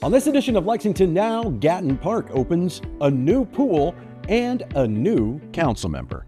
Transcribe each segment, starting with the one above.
On this edition of Lexington Now, Gatton Park opens a new pool and a new council member.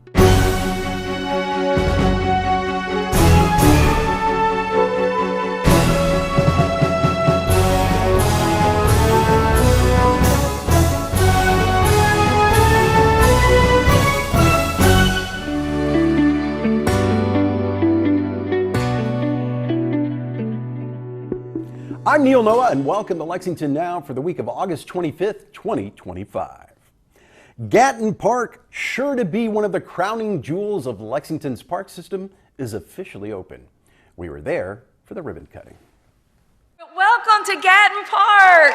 I'm Neil Noah, and welcome to Lexington Now for the week of August 25th, 2025. Gatton Park, sure to be one of the crowning jewels of Lexington's park system, is officially open. We were there for the ribbon cutting. Welcome to Gatton Park.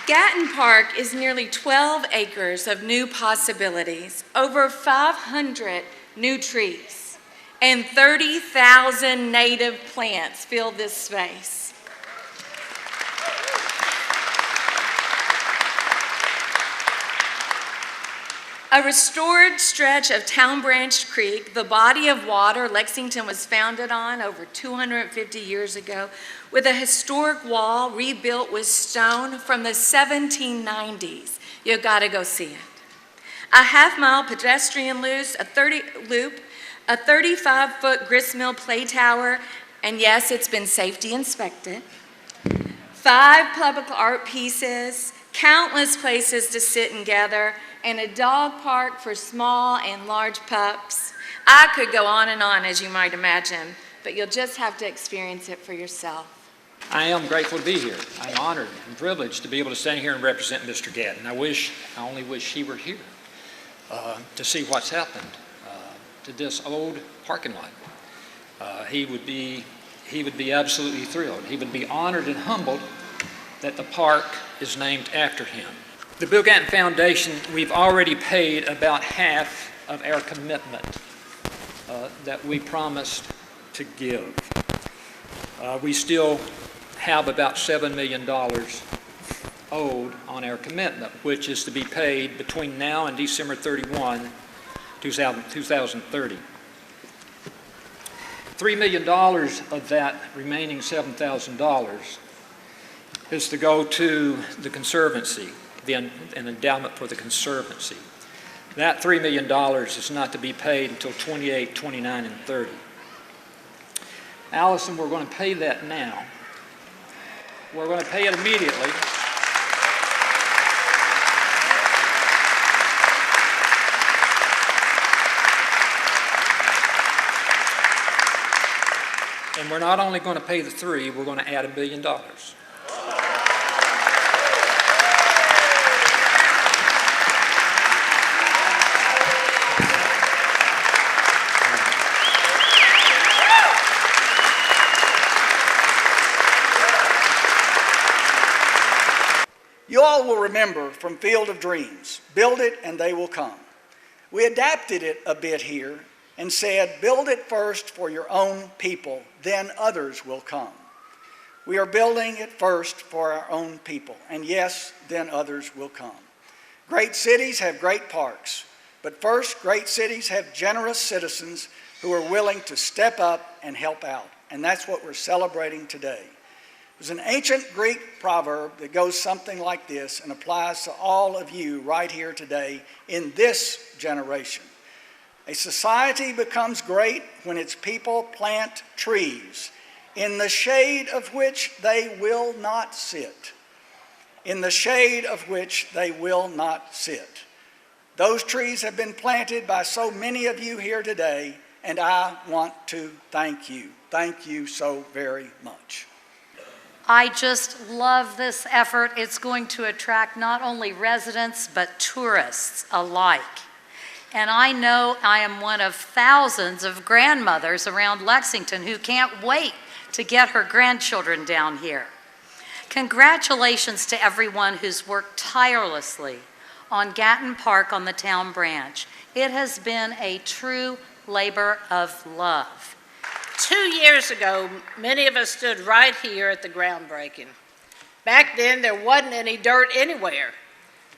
Gatton Park is nearly 12 acres of new possibilities, over 500 new trees, and 30,000 native plants fill this space. A restored stretch of Town Branch Creek, the body of water Lexington was founded on over 250 years ago, with a historic wall rebuilt with stone from the 1790s. You gotta go see it. A half-mile pedestrian loop, a 35-foot gristmill play tower, and yes, it's been safety inspected. 5 public art pieces, countless places to sit and gather, and a dog park for small and large pups. I could go on, as you might imagine, but you'll just have to experience it for yourself. I am grateful to be here. I'm honored and privileged to be able to stand here and represent Mr. Gatton. I only wish he were here to see what's happened to this old parking lot. He would be absolutely thrilled. He would be honored and humbled that the park is named after him. The Bill Gatton Foundation, we've already paid about half of our commitment that we promised to give. We still have about $7 million owed on our commitment, which is to be paid between now and December 31, 2030. $3 million of that remaining $7,000 is to go to the Conservancy, an endowment for the Conservancy. That $3 million is not to be paid until 28, 29, and 30. Allison, we're going to pay that now. We're going to pay it immediately. And we're not only going to pay the 3, we're going to add $1 billion. You all will remember from Field of Dreams, build it and they will come. We adapted it a bit here and said, build it first for your own people, then others will come. We are building it first for our own people, and yes, then others will come. Great cities have great parks, but first, great cities have generous citizens who are willing to step up and help out, and that's what we're celebrating today. There's an ancient Greek proverb that goes something like this and applies to all of you right here today in this generation. A society becomes great when its people plant trees in the shade of which they will not sit. In the shade of which they will not sit. Those trees have been planted by so many of you here today, and I want to thank you. Thank you so very much. I just love this effort. It's going to attract not only residents, but tourists alike. And I know I am one of thousands of grandmothers around Lexington who can't wait to get her grandchildren down here. Congratulations to everyone who's worked tirelessly on Gatton Park on the Town Branch. It has been a true labor of love. 2 years ago, many of us stood right here at the groundbreaking. Back then, there wasn't any dirt anywhere,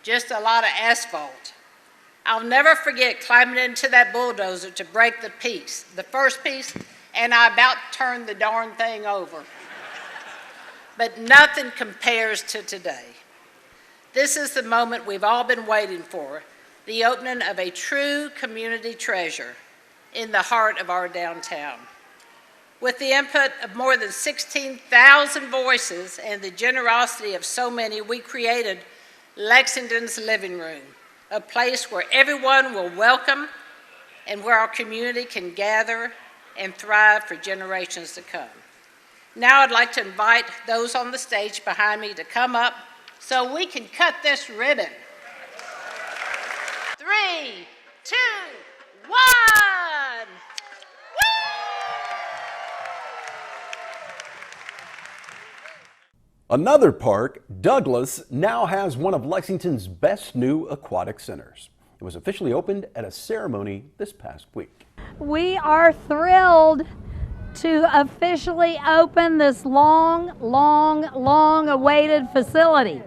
just a lot of asphalt. I'll never forget climbing into that bulldozer to break the first piece, and I about turned the darn thing over. But nothing compares to today. This is the moment we've all been waiting for, the opening of a true community treasure in the heart of our downtown. With the input of more than 16,000 voices and the generosity of so many, we created Lexington's Living Room, a place where everyone will welcome and where our community can gather and thrive for generations to come. Now I'd like to invite those on the stage behind me to come up so we can cut this ribbon. 3, 2, 1. Another park, Douglas, now has one of Lexington's best new aquatic centers. It was officially opened at a ceremony this past week. We are thrilled to officially open this long awaited facility.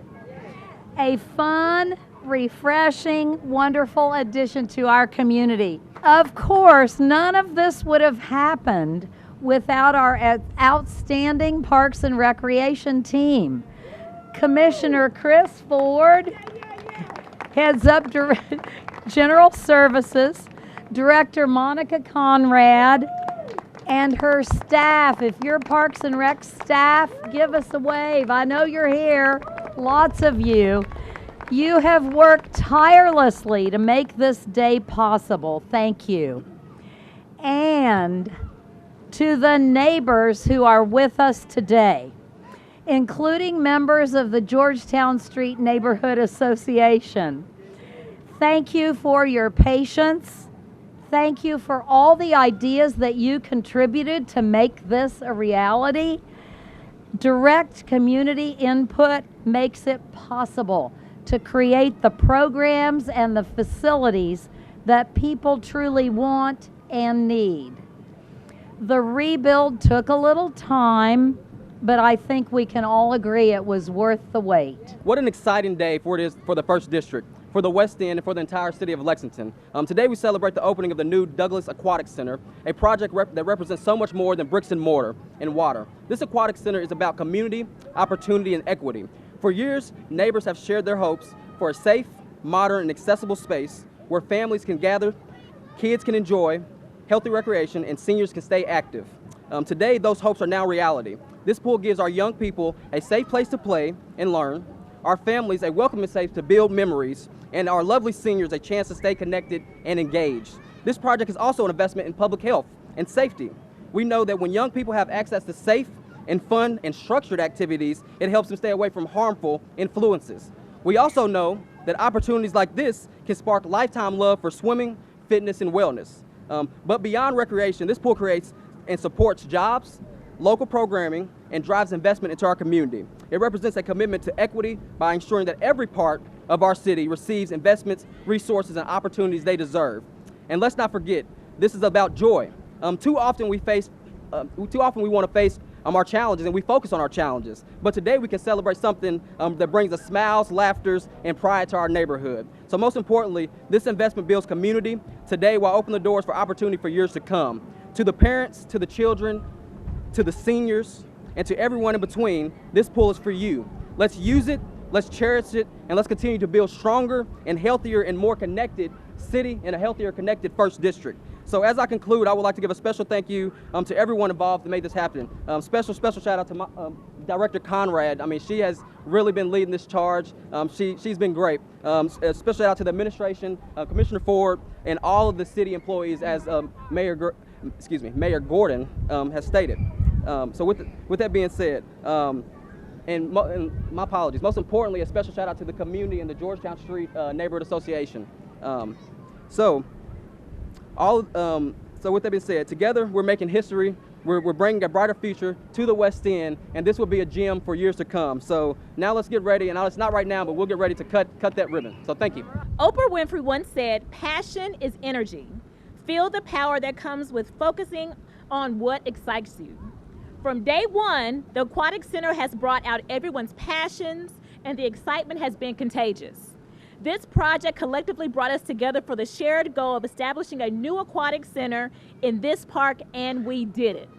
A fun, refreshing, wonderful addition to our community. Of course, none of this would have happened without our outstanding Parks and Recreation team. Commissioner Chris Ford heads up General Services, Director Monica Conrad, and her staff. If you're Parks and Rec staff, give us a wave. I know you're here, lots of you. You have worked tirelessly to make this day possible. Thank you. And to the neighbors who are with us today, including members of the Georgetown Street Neighborhood Association, thank you for your patience. Thank you for all the ideas that you contributed to make this a reality. Direct community input makes it possible to create the programs and the facilities that people truly want and need. The rebuild took a little time, but I think we can all agree it was worth the wait. What an exciting day for the 1st District, for the West End, and for the entire city of Lexington. Today we celebrate the opening of the new Douglas Aquatic Center, a project that represents so much more than bricks and mortar and water. This aquatic center is about community, opportunity, and equity. For years, neighbors have shared their hopes for a safe, modern, and accessible space where families can gather, kids can enjoy healthy recreation, and seniors can stay active. Today, those hopes are now reality. This pool gives our young people a safe place to play and learn, our families a welcoming space to build memories, and our lovely seniors a chance to stay connected and engaged. This project is also an investment in public health and safety. We know that when young people have access to safe and fun and structured activities, it helps them stay away from harmful influences. We also know that opportunities like this can spark lifetime love for swimming, fitness, and wellness. But beyond recreation, this pool creates and supports jobs, local programming, and drives investment into our community. It represents a commitment to equity by ensuring that every part of our city receives investments, resources, and opportunities they deserve. And let's not forget, this is about joy. Too often we want to face our challenges, and we focus on our challenges. But today we can celebrate something that brings us smiles, laughters, and pride to our neighborhood. So most importantly, this investment builds community today while opening the doors for opportunity for years to come. To the parents, to the children, to the seniors, and to everyone in between, this pool is for you. Let's use it, let's cherish it, and let's continue to build stronger and healthier and more connected city and a healthier, connected 1st District. So as I conclude, I would like to give a special thank you to everyone involved to make this happen. Special shout out to my Director Conrad. I mean, she has really been leading this charge. She's been great. A special shout out to the administration, Commissioner Ford, and all of the city employees, as Mayor Gordon has stated. So with that being said, and my apologies, most importantly, a special shout out to the community and the Georgetown Street Neighborhood Association. So with that being said, together we're making history. We're bringing a brighter future to the West End, and this will be a gem for years to come. So now let's get ready, and it's not right now, but we'll get ready to cut that ribbon. So thank you. Oprah Winfrey once said, "Passion is energy. Feel the power that comes with focusing on what excites you." From day one, the Aquatic Center has brought out everyone's passions, and the excitement has been contagious. This project collectively brought us together for the shared goal of establishing a new aquatic center in this park, and we did it.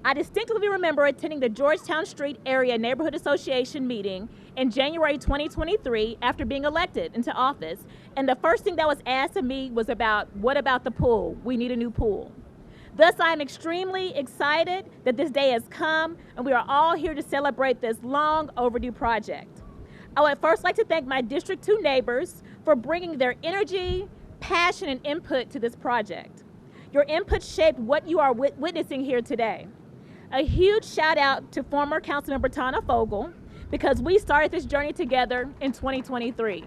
I distinctly remember attending the Georgetown Street Area Neighborhood Association meeting in January 2023 after being elected into office, and the first thing that was asked of me was what about the pool? We need a new pool. Thus, I am extremely excited that this day has come and we are all here to celebrate this long overdue project. I would first like to thank my District 2 neighbors for bringing their energy, passion, and input to this project. Your input shaped what you are witnessing here today. A huge shout out to former Councilmember Tana Fogel, because we started this journey together in 2023.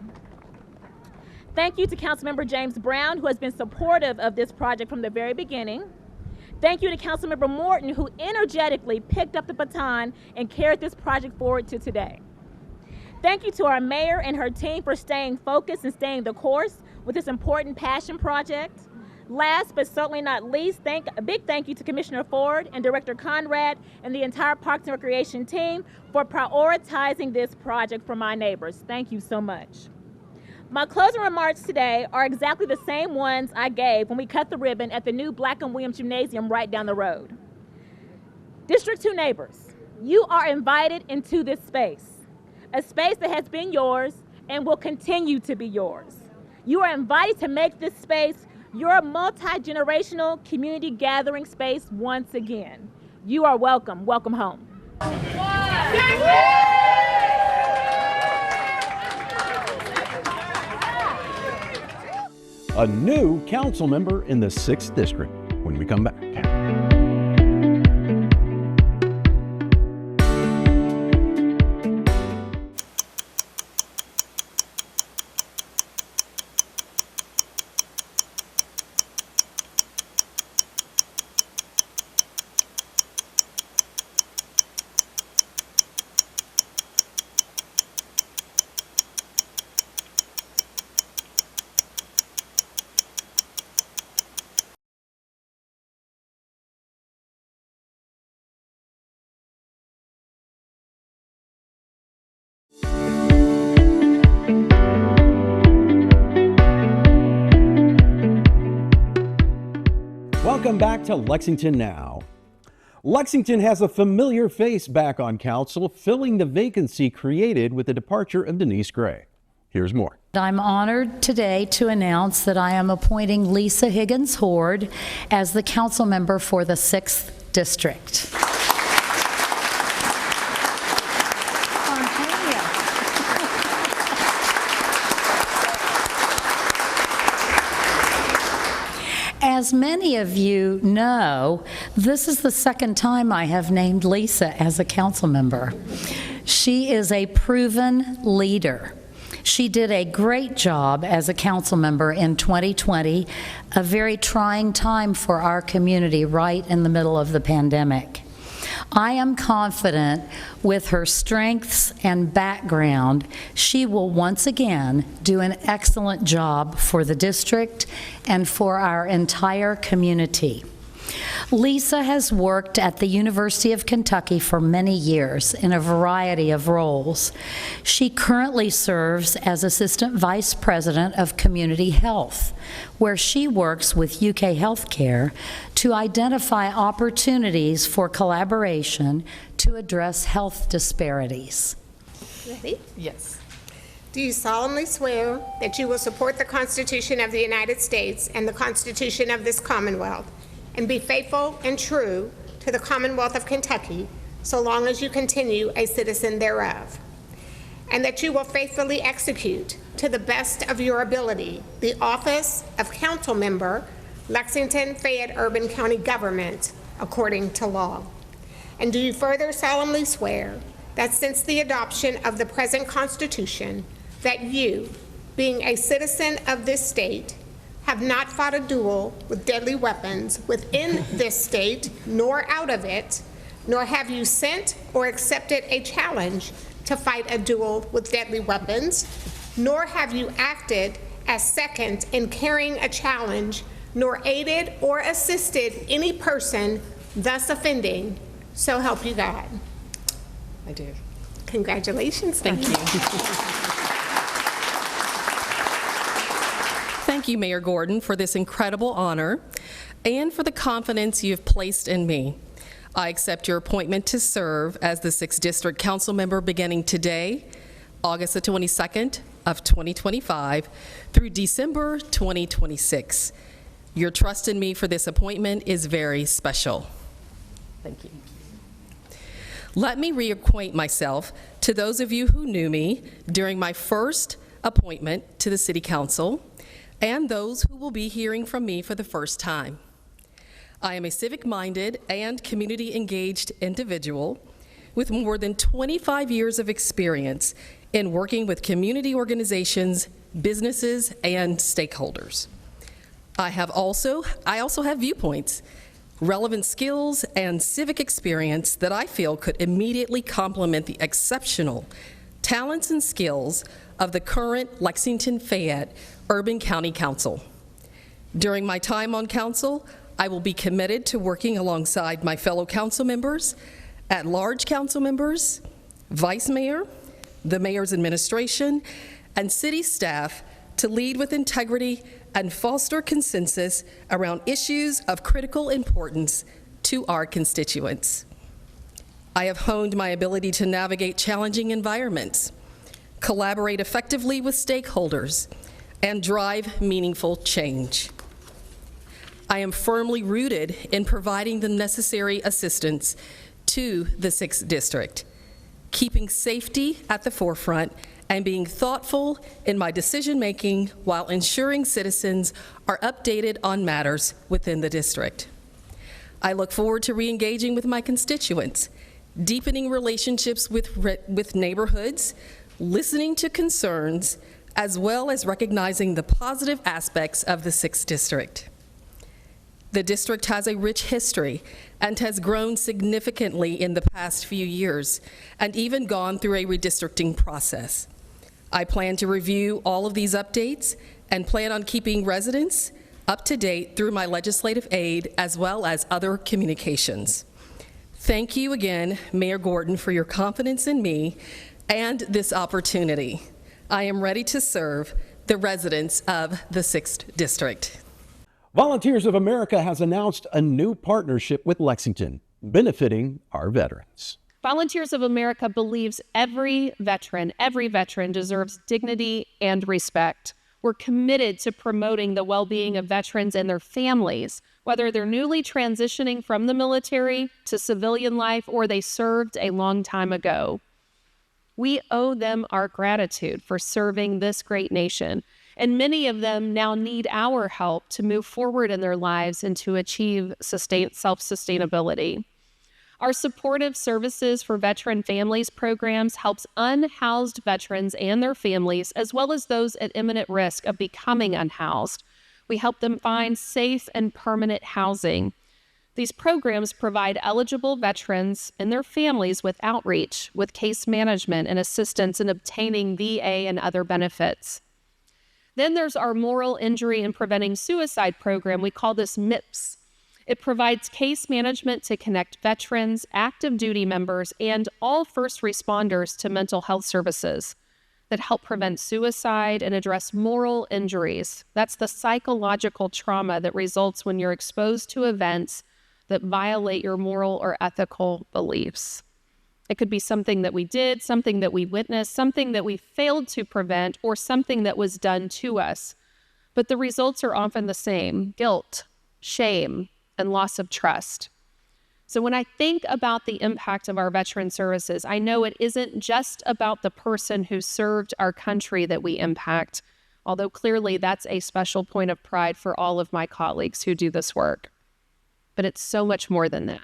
Thank you to Councilmember James Brown, who has been supportive of this project from the very beginning. Thank you to Councilmember Morton, who energetically picked up the baton and carried this project forward to today. Thank you to our mayor and her team for staying focused and staying the course with this important passion project. Last but certainly not least, a big thank you to Commissioner Ford and Director Conrad and the entire Parks and Recreation team for prioritizing this project for my neighbors. Thank you so much. My closing remarks today are exactly the same ones I gave when we cut the ribbon at the new Black and Williams Gymnasium right down the road. District 2 neighbors, you are invited into this space, a space that has been yours and will continue to be yours. You are invited to make this space your multi-generational community gathering space once again. You are welcome. Welcome home. A new council member in the 6th District when we come back. Welcome back to Lexington Now. Lexington has a familiar face back on council, filling the vacancy created with the departure of Denise Gray. Here's more. I'm honored today to announce that I am appointing Lisa Higgins Hord as the council member for the 6th District. As many of you know, this is the second time I have named Lisa as a council member. She is a proven leader. She did a great job as a council member in 2020, a very trying time for our community right in the middle of the pandemic. I am confident with her strengths and background, she will once again do an excellent job for the district and for our entire community. Lisa has worked at the University of Kentucky for many years in a variety of roles. She currently serves as Assistant Vice President of Community Health, where she works with UK Healthcare to identify opportunities for collaboration to address health disparities. Ready? Yes. Do you solemnly swear that you will support the Constitution of the United States and the Constitution of this Commonwealth, and be faithful and true to the Commonwealth of Kentucky so long as you continue a citizen thereof, and that you will faithfully execute to the best of your ability the office of Council Member, Lexington Fayette Urban County Government, according to law? And do you further solemnly swear that since the adoption of the present Constitution, that you, being a citizen of this state, have not fought a duel with deadly weapons within this state nor out of it, nor have you sent or accepted a challenge to fight a duel with deadly weapons, nor have you acted as second in carrying a challenge, nor aided or assisted any person thus offending, so help you God? I do. Congratulations. Thank you. Thank you, Mayor Gordon, for this incredible honor and for the confidence you have placed in me. I accept your appointment to serve as the 6th District Council member beginning today, August the 22nd of 2025 through December 2026. Your trust in me for this appointment is very special. Thank you. Let me reacquaint myself to those of you who knew me during my first appointment to the City Council and those who will be hearing from me for the first time. I am a civic-minded and community-engaged individual with more than 25 years of experience in working with community organizations, businesses, and stakeholders. I also have viewpoints, relevant skills, and civic experience that I feel could immediately complement the exceptional talents and skills of the current Lexington-Fayette Urban County Council. During my time on council, I will be committed to working alongside my fellow council members, at-large council members, vice mayor, the mayor's administration, and city staff to lead with integrity and foster consensus around issues of critical importance to our constituents. I have honed my ability to navigate challenging environments, collaborate effectively with stakeholders, and drive meaningful change. I am firmly rooted in providing the necessary assistance to the 6th District, keeping safety at the forefront and being thoughtful in my decision-making while ensuring citizens are updated on matters within the district. I look forward to re-engaging with my constituents, deepening relationships with neighborhoods, listening to concerns, as well as recognizing the positive aspects of the 6th District. The district has a rich history and has grown significantly in the past few years and even gone through a redistricting process. I plan to review all of these updates and plan on keeping residents up to date through my legislative aid as well as other communications. Thank you again, Mayor Gordon, for your confidence in me and this opportunity. I am ready to serve the residents of the 6th District. Volunteers of America has announced a new partnership with Lexington, benefiting our veterans. Volunteers of America believes every veteran deserves dignity and respect. We're committed to promoting the well-being of veterans and their families, whether they're newly transitioning from the military to civilian life or they served a long time ago. We owe them our gratitude for serving this great nation, and many of them now need our help to move forward in their lives and to achieve self-sustainability. Our supportive services for veteran families programs helps unhoused veterans and their families, as well as those at imminent risk of becoming unhoused. We help them find safe and permanent housing. These programs provide eligible veterans and their families with outreach, with case management and assistance in obtaining VA and other benefits. Then there's our Moral Injury and Preventing Suicide program. We call this MIPS. It provides case management to connect veterans, active duty members, and all first responders to mental health services that help prevent suicide and address moral injuries. That's the psychological trauma that results when you're exposed to events that violate your moral or ethical beliefs. It could be something that we did, something that we witnessed, something that we failed to prevent, or something that was done to us. But the results are often the same: guilt, shame, and loss of trust. So when I think about the impact of our veteran services, I know it isn't just about the person who served our country that we impact, although clearly that's a special point of pride for all of my colleagues who do this work. But it's so much more than that.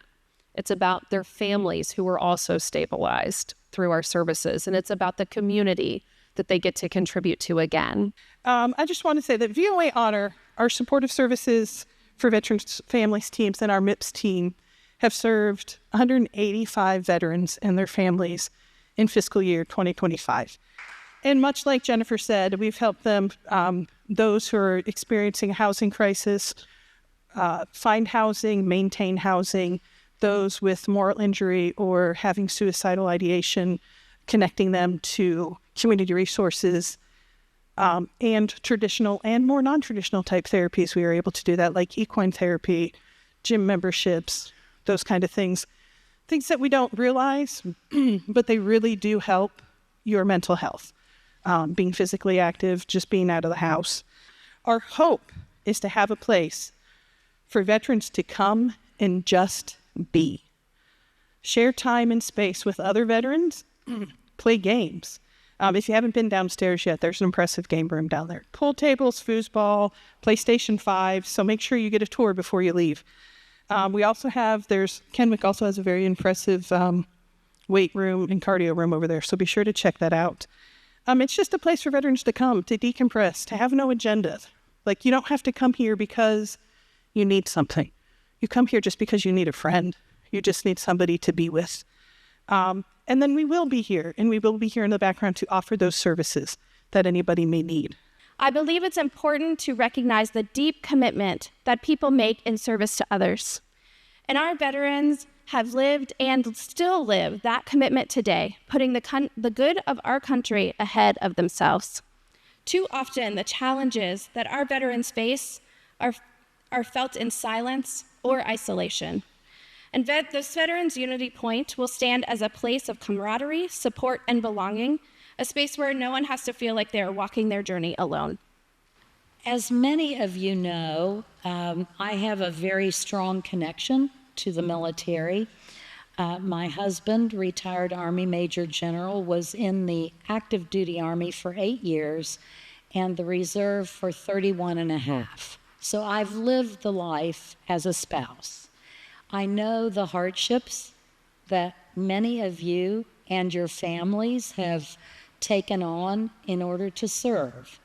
It's about their families who are also stabilized through our services, and it's about the community that they get to contribute to again. I just want to say that VOA Honor, our supportive services for veterans families teams, and our MIPS team have served 185 veterans and their families in fiscal year 2025. And much like Jennifer said, we've helped them, those who are experiencing a housing crisis, find housing, maintain housing, those with moral injury or having suicidal ideation, connecting them to community resources, and traditional and more non-traditional type therapies. We are able to do that, like equine therapy, gym memberships, those kind of things. Things that we don't realize, but they really do help your mental health. Being physically active, just being out of the house. Our hope is to have a place for veterans to come and just be. Share time and space with other veterans, play games. If you haven't been downstairs yet, there's an impressive game room down there. Pool tables, foosball, PlayStation 5, so make sure you get a tour before you leave. We also have, Kenwick also has a very impressive weight room and cardio room over there, so be sure to check that out. It's just a place for veterans to come, to decompress, to have no agenda. Like, you don't have to come here because you need something. You come here just because you need a friend. You just need somebody to be with. And then we will be here, and we will be here in the background to offer those services that anybody may need. I believe it's important to recognize the deep commitment that people make in service to others. And our veterans have lived and still live that commitment today, putting the good of our country ahead of themselves. Too often, the challenges that our veterans face are felt in silence or isolation. And this Veterans Unity Point will stand as a place of camaraderie, support, and belonging, a space where no one has to feel like they are walking their journey alone. As many of you know, I have a very strong connection to the military. My husband, retired Army Major General, was in the active duty Army for 8 years and the reserve for 31 and a half. So I've lived the life as a spouse. I know the hardships that many of you and your families have taken on in order to serve.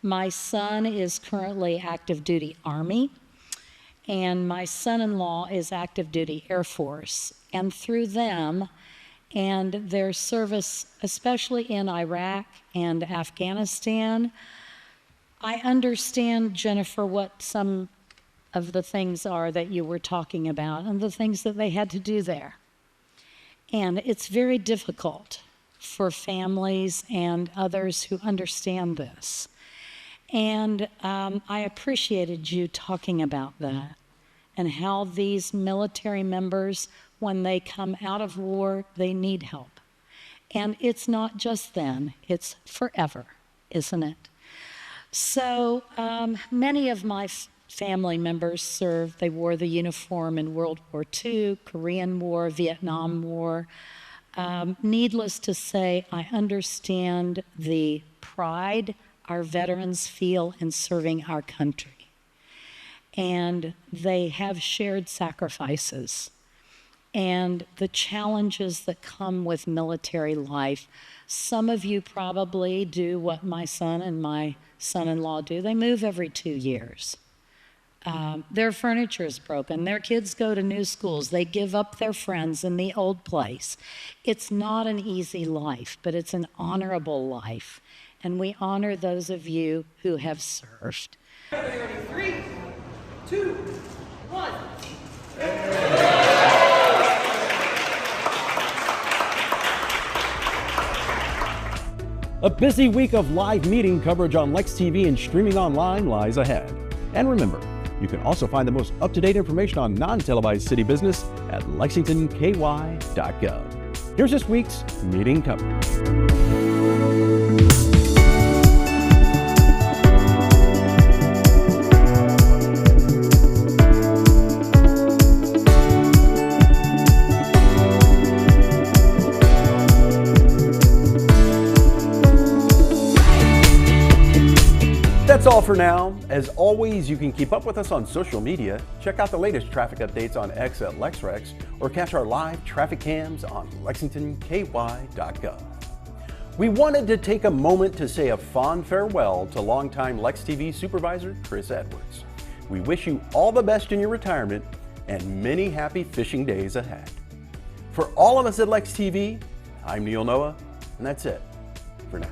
My son is currently active duty Army, and my son-in-law is active duty Air Force. And through them and their service, especially in Iraq and Afghanistan, I understand, Jennifer, what some of the things are that you were talking about and the things that they had to do there. And it's very difficult for families and others who understand this. And I appreciated you talking about that and how these military members, when they come out of war, they need help. And it's not just then, it's forever, isn't it? So many of my family members served. They wore the uniform in World War II, Korean War, Vietnam War. Needless to say, I understand the pride our veterans feel in serving our country. And they have shared sacrifices and the challenges that come with military life. Some of you probably do what my son and my son-in-law do. They move every 2 years. Their furniture is broken. Their kids go to new schools. They give up their friends in the old place. It's not an easy life, but it's an honorable life. And we honor those of you who have served. 3, 2, 1. A busy week of live meeting coverage on Lex TV and streaming online lies ahead. And remember, you can also find the most up-to-date information on non-televised city business at lexingtonky.gov. Here's this week's meeting coverage. That's all for now. As always, you can keep up with us on social media, check out the latest traffic updates on X at LexRex, or catch our live traffic cams on lexingtonky.gov. We wanted to take a moment to say a fond farewell to longtime Lex TV supervisor Chris Edwards. We wish you all the best in your retirement and many happy fishing days ahead. For all of us at Lex TV, I'm Neil Noah, and that's it for now.